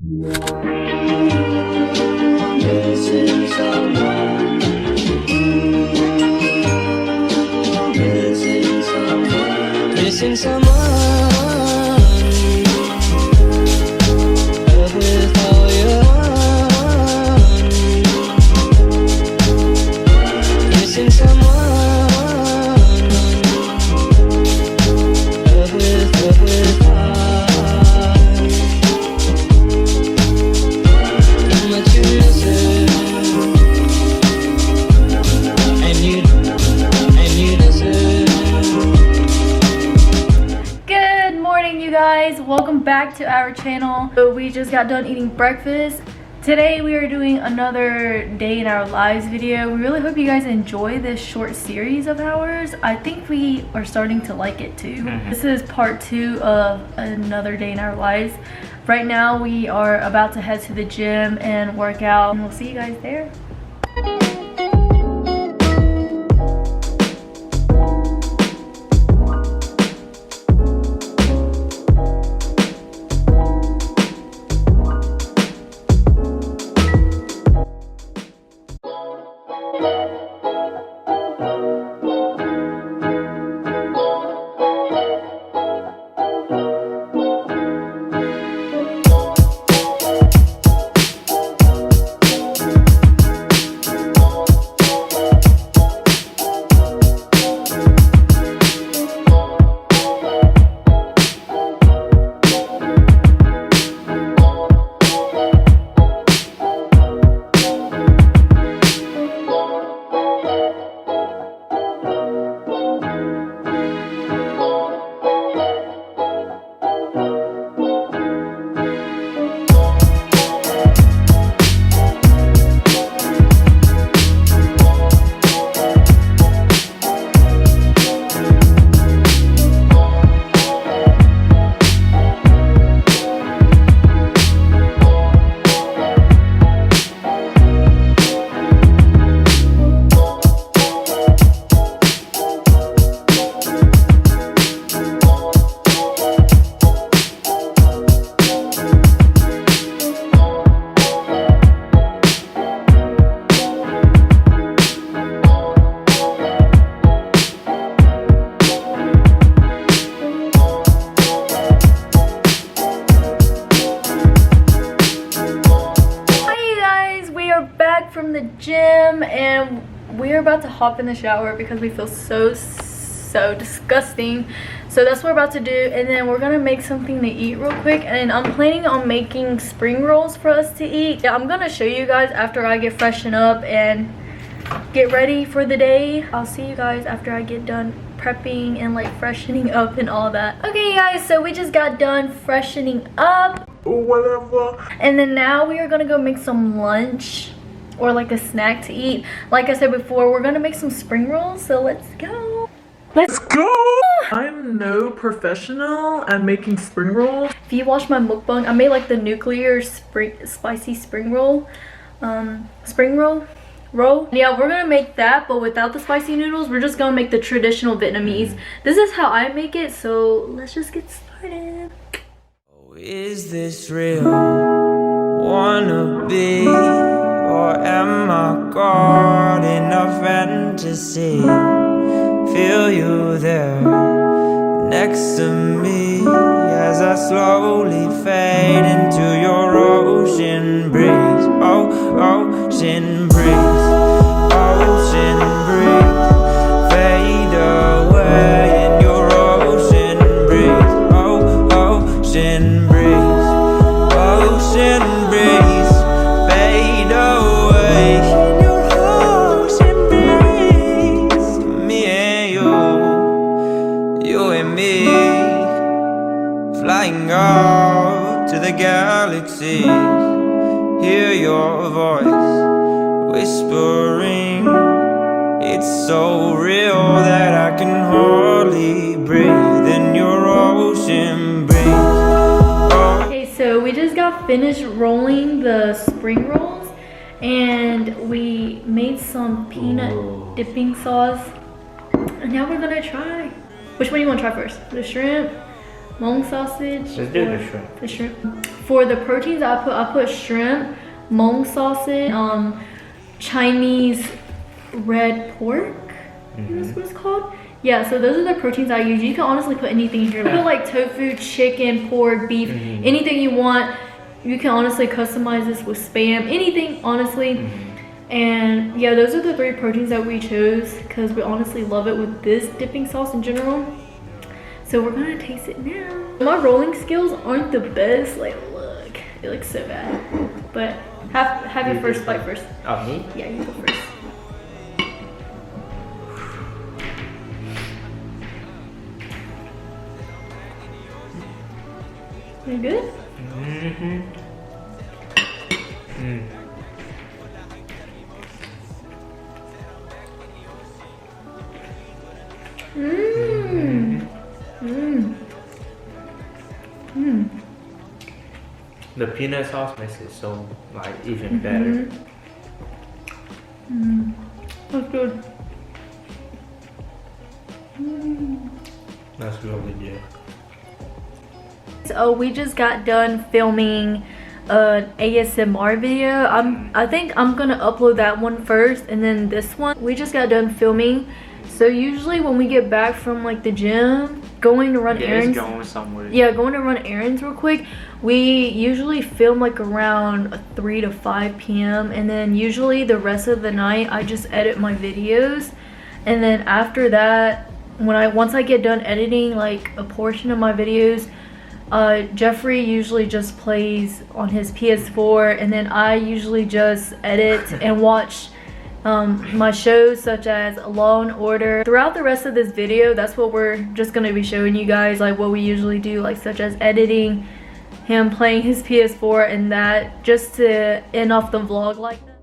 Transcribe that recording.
Missing someone. Missing someone. Missing someone. With all your heart. Missing someone. With heart. How much you miss it. And you deserve. Good morning, you guys. Welcome back to our channel. So we just got done eating breakfast. Today we are doing another day in our lives video. We really hope you guys enjoy this short series of ours. I think we are starting to like it too. This is part 2 of another day in our lives. Right now we are about to head to the gym and work out, and we'll see you guys there. From the gym, and we're about to hop in the shower because we feel so disgusting. So that's what we're about to do, and then we're gonna make something to eat real quick. And I'm planning on making spring rolls for us to eat. Yeah, I'm gonna show you guys after I get freshened up and get ready for the day. I'll see you guys after I get done prepping and like freshening up and all that. Okay guys, so we just got done freshening up or whatever, and then now we are gonna go make some lunch or like a snack to eat. Like I said before, we're gonna make some spring rolls, so let's go. Let's go! I'm no professional at making spring rolls. If you watch my mukbang, I made like the nuclear spicy spring roll. Roll. Yeah, we're gonna make that, but without the spicy noodles. We're just gonna make the traditional Vietnamese. This is how I make it, so let's just get started. Oh, is this real? Wanna be? Or am I caught in a fantasy? Feel you there next to me as I slowly fade into your ocean breeze. Oh, ocean breeze, ocean breeze. Fade away in your ocean breeze. Oh, ocean breeze, ocean breeze. Fade away in your ocean breeze. Me and you and me, flying out to the galaxy. Hear your voice whispering. It's so real that I can hardly breathe in your ocean breeze. Okay, so we just got finished rolling the spring rolls, and we made some peanut dipping sauce, and now we're gonna try. Which one do you want to try first? The shrimp Mung sausage. Let's do the shrimp. The shrimp. For the proteins, I put shrimp, mung sausage, Chinese red pork. That's what it's called. Yeah, so those are the proteins I use. You can honestly put anything in here. Put like tofu, chicken, pork, beef, anything you want. You can honestly customize this with Spam, anything, honestly. And yeah, those are the 3 proteins that we chose because we honestly love it with this dipping sauce in general. So we're gonna taste it now. My rolling skills aren't the best. Like, look, it looks so bad. But have your first bite first. Oh, me? Yeah, you go first. You good? The peanut sauce makes it so like even better. That's good. That's really good. So we just got done filming an ASMR video. I think I'm gonna upload that one first and then this one. We just got done filming. So usually when we get back from like the gym, going to run errands. Going somewhere. Yeah, going to run errands real quick. We usually film like around 3 to 5 p.m. and then usually the rest of the night I just edit my videos. And then after that, once I get done editing like a portion of my videos, Jeffrey usually just plays on his PS4 and then I usually just edit and watch my shows such as Law and Order. Throughout the rest of this video, that's what we're just going to be showing you guys, like what we usually do, like such as editing, him playing his PS4 and that, just to end off the vlog like that.